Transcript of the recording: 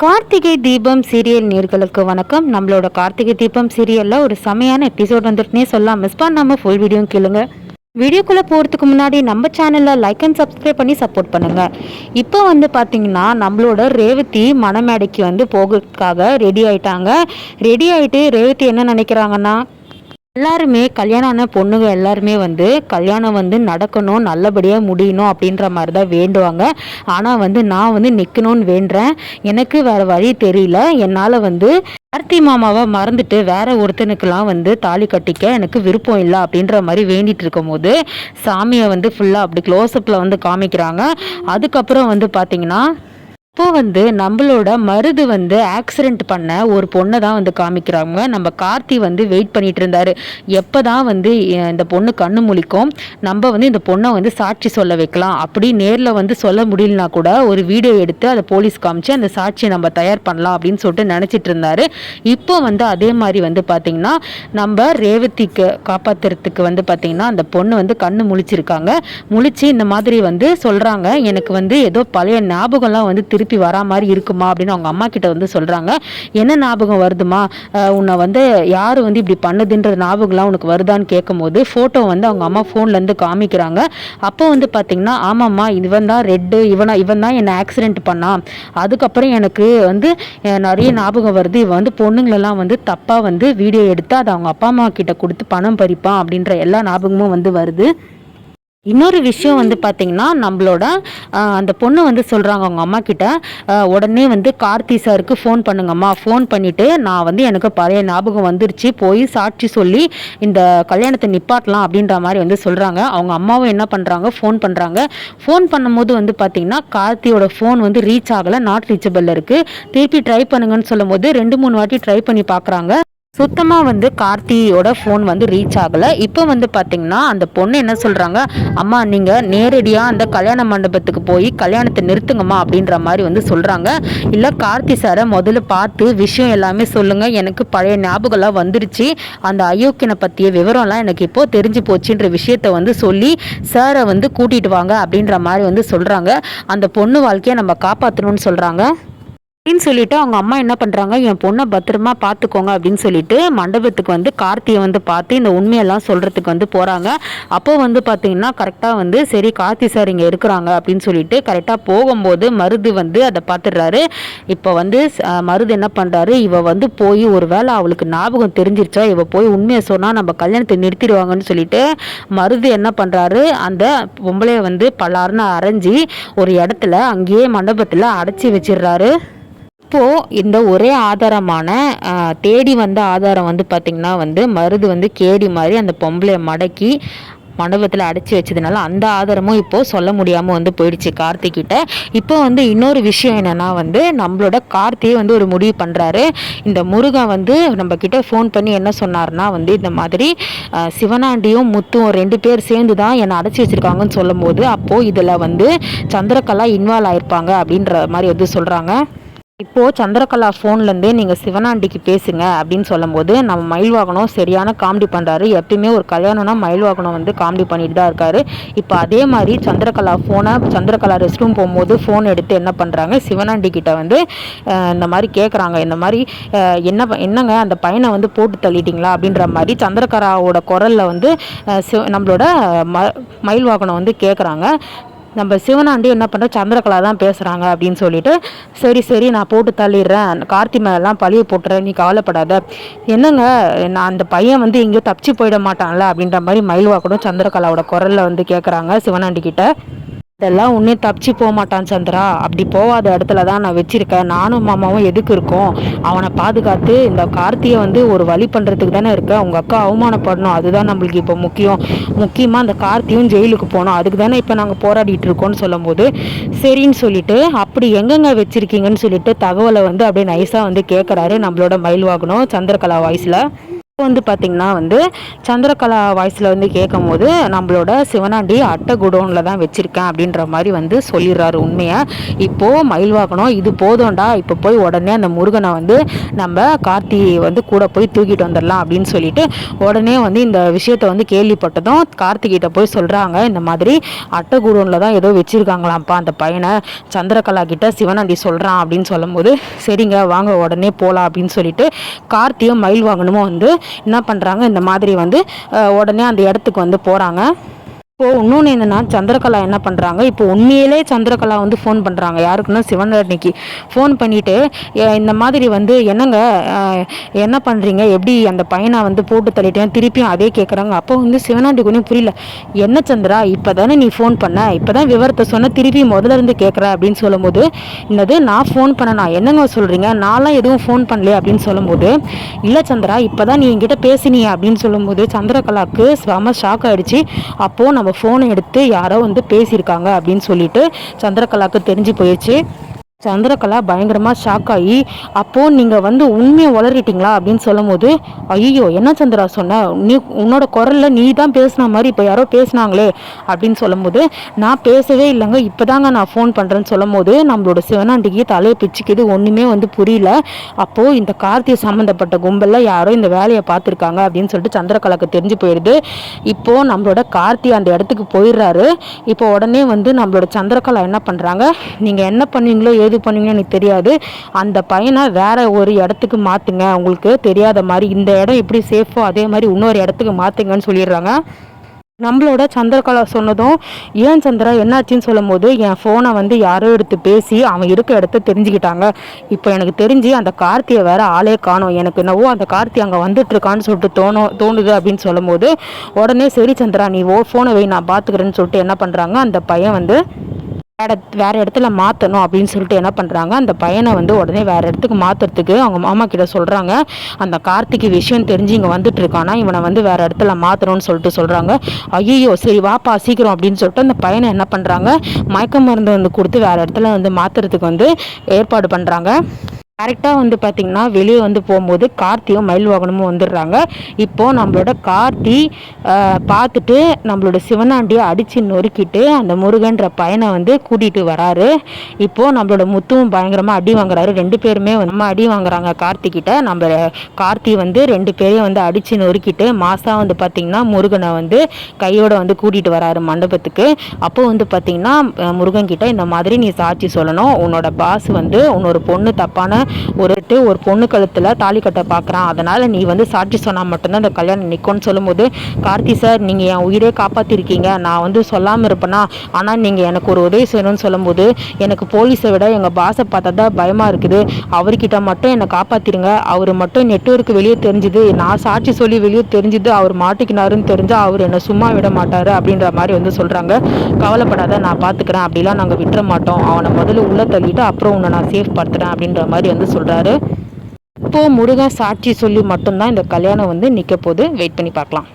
Karthigai Deepam serial நேர்களுக்கு வணக்கம். நம்மளோட கார்த்திகை தீபம் சீரியல்ல ஒரு செமையான எபிசோட் வந்துட்டுனே சொல்லலாம். மிஸ் பண்ணாம ஃபுல் வீடியோ கேளுங்க. வீடியோக்குள்ளே போகிறதுக்கு முன்னாடி நம்ம சேனலில் லைக் அண்ட் சப்ஸ்கிரைப் பண்ணி சப்போர்ட் பண்ணுங்கள். இப்போ பார்த்தீங்கன்னா நம்மளோட ரேவதி மணமேடைக்கு போகிறதுக்காக ரெடி ஆகிட்டாங்க. ரெடி ஆகிட்டு ரேவதி என்ன நினைக்கிறாங்கன்னா, எல்லாருமே கல்யாணம் ஆன பொண்ணுங்க எல்லாருமே கல்யாணம் நடக்கணும், நல்லபடியாக முடியணும் அப்படின்ற மாதிரி தான் வேண்டுவாங்க. ஆனால் நான் நிற்கணும்னு வேண்டுறேன். எனக்கு வேறு வழி தெரியல. என்னால் கார்த்தி மாமாவை மறந்துட்டு வேற ஒருத்தனுக்கெல்லாம் தாலி கட்டிக்க எனக்கு விருப்பம் இல்லை அப்படின்ற மாதிரி வேண்டிட்டு இருக்கும் போது சாமியை ஃபுல்லாக அப்படி க்ளோஸ்அப்பில் காமிக்கிறாங்க. அதுக்கப்புறம் பார்த்தீங்கன்னா இப்போ நம்மளோட மருது ஆக்சிடென்ட் பண்ண ஒரு பொண்ணை தான் காமிக்கிறாங்க. நம்ம கார்த்தி வெயிட் பண்ணிட்டு இருந்தாரு, எப்போ தான் இந்த பொண்ணு கண்ணு முழிக்கும், நம்ம இந்த பொண்ணை சாட்சி சொல்ல வைக்கலாம், அப்படி நேரில் சொல்ல முடியலனா கூட ஒரு வீடியோ எடுத்து அதை போலீஸ் காமிச்சு அந்த சாட்சியை நம்ம தயார் பண்ணலாம் அப்படின்னு சொல்லிட்டு நினச்சிட்டு இருந்தாரு. இப்போ அதே மாதிரி பார்த்தீங்கன்னா நம்ம ரேவதிக்கு காப்பாற்றுறதுக்கு பார்த்தீங்கன்னா அந்த பொண்ணு கண்ணு முழிச்சிருக்காங்க. முழிச்சு இந்த மாதிரி சொல்கிறாங்க, எனக்கு ஏதோ பழைய ஞாபகம்லாம் திருப்பி வரா மாதிரி இருக்குமா அப்படின்னு அவங்க அம்மா கிட்ட சொல்றாங்க. என்ன ஞாபகம் வருதுமா, உன்னை யாரு இப்படி பண்ணுதுன்ற ஞாபகம்லாம் உனக்கு வருதான்னு கேட்கும் போது போட்டோ அவங்க அம்மா போன்ல இருந்து காமிக்கிறாங்க. அப்போ பாத்தீங்கன்னா ஆமாம்மா, இவன் தான் ரெட்டு, இவன் தான் என்னை ஆக்சிடென்ட் பண்ணான், அதுக்கப்புறம் எனக்கு நிறைய ஞாபகம் வருது, இவன் பொண்ணுங்களெல்லாம் தப்பா வீடியோ எடுத்து அதை அவங்க அப்பா அம்மா கிட்ட கொடுத்து பணம் பறிப்பான் அப்படின்ற எல்லா ஞாபகமும் வருது. இன்னொரு விஷயம் பார்த்தீங்கன்னா நம்மளோட அந்த பொண்ணு சொல்கிறாங்க அவங்க அம்மா கிட்ட, உடனே கார்த்தி சாருக்கு ஃபோன் பண்ணுங்கம்மா, ஃபோன் பண்ணிவிட்டு நான் எனக்கு பழைய ஞாபகம் வந்துருச்சு, போய் சாட்சி சொல்லி இந்த கல்யாணத்தை நிப்பாட்டலாம் அப்படின்ற மாதிரி சொல்கிறாங்க. அவங்க அம்மாவும் என்ன பண்ணுறாங்க, ஃபோன் பண்ணுறாங்க. ஃபோன் பண்ணும்போது பார்த்தீங்கன்னா கார்த்தியோட ஃபோன் ரீச் ஆகலை, நாட் ரீச்சபிள் இருக்குது. திருப்பி ட்ரை பண்ணுங்கன்னு சொல்லும் போது 2-3 வாட்டி ட்ரை பண்ணி பார்க்குறாங்க. சுத்தமாக கார்த்தியோட ஃபோன் ரீச் ஆகலை. இப்போ பார்த்தீங்கன்னா அந்த பொண்ணு என்ன சொல்கிறாங்க, அம்மா நீங்கள் நேரடியாக அந்த கல்யாண மண்டபத்துக்கு போய் கல்யாணத்தை நிறுத்துங்கம்மா அப்படின்ற மாதிரி சொல்கிறாங்க. இல்லை கார்த்தி சாரை முதல்ல பார்த்து விஷயம் எல்லாமே சொல்லுங்கள், எனக்கு பழைய ஞாபகம்லாம் வந்துருச்சு, அந்த அயோக்கியனை பற்றிய விவரம்லாம் எனக்கு இப்போது தெரிஞ்சு போச்சுன்ற விஷயத்தை சொல்லி சாரை கூட்டிகிட்டு வாங்க அப்படின்ற மாதிரி சொல்கிறாங்க. அந்த பொண்ணு வாழ்க்கையை நம்ம காப்பாற்றணும்னு சொல்கிறாங்க. அப்படின்னு சொல்லிட்டு அவங்க அம்மா என்ன பண்ணுறாங்க, என் பொண்ணை பத்திரமா பார்த்துக்கோங்க அப்படின்னு சொல்லிட்டு மண்டபத்துக்கு கார்த்தியை பார்த்து இந்த உண்மையெல்லாம் சொல்கிறதுக்கு போகிறாங்க. அப்போ பார்த்தீங்கன்னா கரெக்டாக சரி கார்த்தி சார் இங்கே இருக்கிறாங்க அப்படின்னு சொல்லிட்டு கரெக்டாக போகும்போது மருது அதை பார்த்துடுறாரு. இப்போ மருது என்ன பண்ணுறாரு, இவ போய் ஒரு வேளை அவளுக்கு ஞாபகம் தெரிஞ்சிருச்சா, இவ போய் உண்மையை சொன்னால் நம்ம கல்யாணத்தை நிறுத்திடுவாங்கன்னு சொல்லிட்டு மருது என்ன பண்ணுறாரு, அந்த பொம்பளையை பலாருன்னு அரைஞ்சி ஒரு இடத்துல அங்கேயே மண்டபத்தில் அடைச்சி வச்சிடுறாரு. இப்போது இந்த ஒரே ஆதாரமான தேடி வந்த ஆதாரம் பார்த்திங்கன்னா மருது கேடி மாதிரி அந்த பொம்பளையை மடக்கி மண்டபத்தில் அடைச்சி வச்சதுனால அந்த ஆதாரமும் இப்போது சொல்ல முடியாமல் போயிடுச்சு கார்த்திகிட்ட. இப்போ இன்னொரு விஷயம் என்னென்னா நம்மளோட கார்த்தியை ஒரு முடிவு பண்ணுறாரு. இந்த முருகன் நம்ம கிட்ட ஃபோன் பண்ணி என்ன சொன்னார்னா இந்த மாதிரி சிவனாண்டியும் முத்தும் 2 பேர் சேர்ந்து தான் என்னை அடைச்சி வச்சுருக்காங்கன்னு சொல்லும் போது அப்போது இதில் சந்திரகலா இன்வால்வ் ஆயிருப்பாங்க அப்படின்ற மாதிரி சொல்கிறாங்க. இப்போது சந்திரகலா ஃபோன்லேருந்தே நீங்கள் சிவனாண்டிக்கு பேசுங்க அப்படின்னு சொல்லும் போது நம்ம மயில்வாகனம் சரியான காமெடி பண்ணுறாரு. எப்பயுமே ஒரு கல்யாணம்னா மயில்வாகனம் காமெடி பண்ணிட்டு தான் இருக்காரு. இப்போ அதே மாதிரி சந்திரகலா சந்திரகலா ரெஸ்ட் ரூம் போகும்போது ஃபோன் எடுத்து என்ன பண்ணுறாங்க, சிவனாண்டி கிட்ட இந்த மாதிரி கேட்குறாங்க, இந்த மாதிரி என்னங்க அந்த பையனை போட்டு தள்ளிட்டிங்களா அப்படின்ற மாதிரி சந்திரகலாவோட குரலில் நம்மளோட மயில்வாகனம் கேட்குறாங்க. நம்ம சிவனாண்டி என்ன பண்ணுற, சந்திரகலா தான் பேசுகிறாங்க அப்படின்னு சொல்லிட்டு சரி நான் போட்டு தள்ளிடுறேன், கார்த்தி மேலாம் பழிய போட்டுறேன், நீ கவலைப்படாத, என்னங்க நான் அந்த பையன் எங்கேயோ தப்பிச்சு போயிட மாட்டான்ல அப்படின்ற மாதிரி மயில்வாகனும் சந்திரகலாவோட குரலில் கேட்குறாங்க சிவனாண்டி கிட்ட. இதெல்லாம் உன்னே தப்பிச்சு போக மாட்டான் சந்திரா, அப்படி போகாத இடத்துல தான் நான் வச்சிருக்கேன், நானும் மாமாவும் எதுக்கு இருக்கோம், அவனை பாதுகாத்து இந்த கார்த்தியை ஒரு வழி பண்ணுறதுக்கு தானே இருக்கேன், உங்கள் அக்கா அவமானப்படணும், அதுதான் நம்மளுக்கு இப்போ முக்கியமாக அந்த கார்த்தியும் ஜெயிலுக்கு போகணும், அதுக்கு தானே இப்போ நாங்கள் போராடிட்டு இருக்கோம்னு சொல்லும் போது சரின்னு சொல்லிட்டு அப்படி எங்கெங்க வச்சுருக்கீங்கன்னு சொல்லிட்டு தகவலை அப்படியே நைஸாக கேட்குறாரு நம்மளோட மயில்வாகனம் சந்திரகலா வாய்ஸில். வந்து பார்த்திங்கன்னா வந்து சந்திரகலா வாய்ஸில் வந்து கேட்கும் போது நம்மளோட சிவனாண்டி அட்டை குடோனில் தான் வச்சுருக்கேன் அப்படின்ற மாதிரி வந்து சொல்லிடுறாரு உண்மையை. இப்போது மயில் வாகனம் இது போதும்டா, இப்போ போய் உடனே அந்த முருகனை வந்து நம்ம கார்த்தி வந்து கூட போய் தூக்கிட்டு வந்துடலாம் அப்படின்னு சொல்லிட்டு உடனே வந்து இந்த விஷயத்தை வந்து கேள்விப்பட்டதும் கார்த்திகிட்ட போய் சொல்கிறாங்க, இந்த மாதிரி அட்டை குடோனில் தான் ஏதோ வச்சுருக்காங்களாம்ப்பா அந்த பையனை, சந்திரகலா கிட்ட சிவனாண்டி சொல்கிறான் அப்படின்னு சொல்லும்போது சரிங்க வாங்க உடனே போகலாம் அப்படின்னு சொல்லிட்டு கார்த்தியும் மயில் வாகனமும் வந்து என்ன பண்ணுறாங்க, இந்த மாதிரி வந்து உடனே அந்த இடத்துக்கு வந்து போகிறாங்க. இப்போது இன்னொன்று என்னென்னா சந்திரகலா என்ன பண்ணுறாங்க, இப்போ உண்மையிலே சந்திரகலா வந்து ஃபோன் பண்ணுறாங்க யாருக்குன்னா சிவனாண்டிக்கு ஃபோன் பண்ணிவிட்டு இந்த மாதிரி வந்து என்னங்க என்ன பண்ணுறீங்க, எப்படி அந்த பையனை வந்து போட்டு தள்ளிட்டேன் திருப்பியும் அதே கேட்குறாங்க. அப்போ வந்து சிவனாண்டிக்கு ஒன்றும் புரியல, என்ன சந்திரா இப்போ தானே நீ ஃபோன் பண்ண, இப்போ தான் விவரத்தை சொன்ன திருப்பி முதல்ல இருந்து கேட்குற அப்படின்னு சொல்லும்போது, என்னது நான் ஃபோன் பண்ணனா, என்னங்க சொல்கிறீங்க, நான்லாம் எதுவும் ஃபோன் பண்ணலையே அப்படின்னு சொல்லும்போது, இல்லை சந்திரா இப்போ தான் நீ என்கிட்ட பேசினியா அப்படின்னு சொல்லும்போது சந்திரகலாவுக்கு செம ஷாக் ஆகிடுச்சு. அப்போது நம்ம ஃபோனை எடுத்து யாரோ வந்து பேசியிருக்காங்க அப்படின்னு சொல்லிட்டு சந்திரகலாவுக்கு தெரிஞ்சு போயிடுச்சு. சந்திரகலா பயங்கரமாக ஷாக் ஆகி, அப்போது நீங்கள் வந்து உண்மையை வளரிட்டீங்களா அப்படின்னு சொல்லும் போது, ஐயோ என்ன சந்திரா சொன்ன, நீ உன்னோட குரலில் நீ தான் பேசின மாதிரி இப்போ யாரோ பேசினாங்களே அப்படின்னு சொல்லும்போது, நான் பேசவே இல்லைங்க இப்போ தாங்க நான் ஃபோன் பண்ணுறேன்னு சொல்லும் போது நம்மளோட சிவனாண்டிக்கு தலையை பிச்சுக்குது, ஒன்றுமே வந்து புரியல. அப்போது இந்த கார்த்திகை சம்மந்தப்பட்ட கும்பலில் யாரோ இந்த வேலையை பார்த்துருக்காங்க அப்படின்னு சொல்லிட்டு சந்திரகலாவுக்கு தெரிஞ்சு போயிடுது. இப்போது நம்மளோட கார்த்தி அந்த இடத்துக்கு போயிடுறாரு. இப்போ உடனே வந்து நம்மளோட சந்திரகலா என்ன பண்ணுறாங்க, நீங்கள் என்ன பண்ணுவீங்களோ ஏது பண்ணுவீங்கன்னு எனக்கு தெரியாது, அந்த பையனை வேற ஒரு இடத்துக்கு மாற்றுங்க, உங்களுக்கு தெரியாத மாதிரி இந்த இடம் எப்படி சேஃபோ அதே மாதிரி இன்னொரு இடத்துக்கு மாற்றுங்கன்னு சொல்லிடுறாங்க. நம்மளோட சந்திரகலா சொன்னதும், ஏன் சந்திரா என்னாச்சுன்னு சொல்லும் போது, என் ஃபோனை வந்து யாரோ எடுத்து பேசி அவன் இருக்க இடத்த தெரிஞ்சுக்கிட்டாங்க, இப்போ எனக்கு தெரிஞ்சு அந்த கார்த்தியை வேற ஆளே காணும், எனக்கு என்னவோ அந்த கார்த்தி அங்கே வந்துட்டுருக்கான்னு சொல்லிட்டு தோணுது அப்படின்னு சொல்லும் போது, உடனே சரி சந்திரா நீ ஃபோனை வை நான் பார்த்துக்கிறேன்னு சொல்லிட்டு என்ன பண்ணுறாங்க, அந்த பையன் வந்து வேற இடத்துல மாற்றணும் அப்படின்னு சொல்லிட்டு என்ன பண்ணுறாங்க, அந்த பையனை வந்து உடனே வேற இடத்துக்கு மாற்றுறதுக்கு அவங்க மாமா கிட்ட சொல்கிறாங்க. அந்த கார்த்திக்கு விஷயம் தெரிஞ்சு இங்கே வந்துட்டு இருக்கானா, இவனை வந்து வேற இடத்துல மாற்றணும்னு சொல்லிட்டு சொல்கிறாங்க. ஐயோ சரி வாப்பா சீக்கிரம் அப்படின்னு சொல்லிட்டு அந்த பையனை என்ன பண்ணுறாங்க, மயக்க மருந்து வந்து கொடுத்து வேற இடத்துல வந்து மாற்றுறதுக்கு வந்து ஏற்பாடு பண்ணுறாங்க. கரெக்டாக வந்து பார்த்திங்கன்னா வெளியே வந்து போகும்போது கார்த்தியும் மயில் வாகனமும் வந்துடுறாங்க. இப்போது நம்மளோட கார்த்தி பார்த்துட்டு நம்மளோட சிவனாண்டியை அடித்து நொறுக்கிட்டு அந்த முருகன்ற பையனை வந்து கூட்டிகிட்டு வராரு. இப்போது நம்மளோட முத்துவும் பயங்கரமாக அடி வாங்குறாரு, ரெண்டு பேருமே நம்ம அடி வாங்குறாங்க கார்த்திகிட்ட. நம்ம கார்த்தி வந்து ரெண்டு பேரையும் வந்து அடித்து நொறுக்கிட்டு மாதம் வந்து பார்த்திங்கன்னா முருகனை வந்து கையோட வந்து கூட்டிகிட்டு வராரு மண்டபத்துக்கு. அப்போது வந்து பார்த்திங்கன்னா முருகன் கிட்ட இந்த மாதிரி நீ சாட்சி சொல்லணும், உன்னோட பாஸ் வந்து உன்னோட பொண்ணு தப்பான ஒரு பொண்ணு கழுத்தில் தாலி கட்ட பார்க்குறான், அதனால் நீ வந்து சாட்சி சொன்னால் மட்டும்தான் இந்த கல்யாணம் நிற்கும்னு சொல்லும்போது, கார்த்தி சார் நீங்கள் என் உயிரே காப்பாற்றிருக்கீங்க, நான் வந்து சொல்லாமல் இருப்பேனா, ஆனால் நீங்கள் எனக்கு ஒரு உதவி செய்யணும்னு சொல்லும்போது, எனக்கு போலீஸை விட எங்கள் பாஸை பார்த்தா தான் பயமாக இருக்குது, அவர்கிட்ட மட்டும் என்னை காப்பாற்றிடுங்க, அவர் மட்டும் நெட்வொர்க்கு வெளியே தெரிஞ்சுது, நான் சாட்சி சொல்லி வெளியே தெரிஞ்சுது, அவர் மாட்டிக்கினாருன்னு தெரிஞ்சால் அவர் என்னை சும்மா விட மாட்டார் அப்படின்ற மாதிரி வந்து சொல்கிறாங்க. கவலைப்படாத நான் பார்த்துக்கிறேன், அப்படிலாம் நாங்கள் விட்டுற மாட்டோம், அவனை முதல்ல உள்ளே தள்ளிட்டு அப்புறம் உன்னை நான் சேஃப் படுத்துகிறேன் அப்படின்ற மாதிரி வந்து சொல்கிறாரு. இப்போது முருகன் சாட்சி சொல்லி மட்டும்தான் இந்த கல்யாணம் வந்து நிற்க போது, வெயிட் பண்ணி பார்க்கலாம்.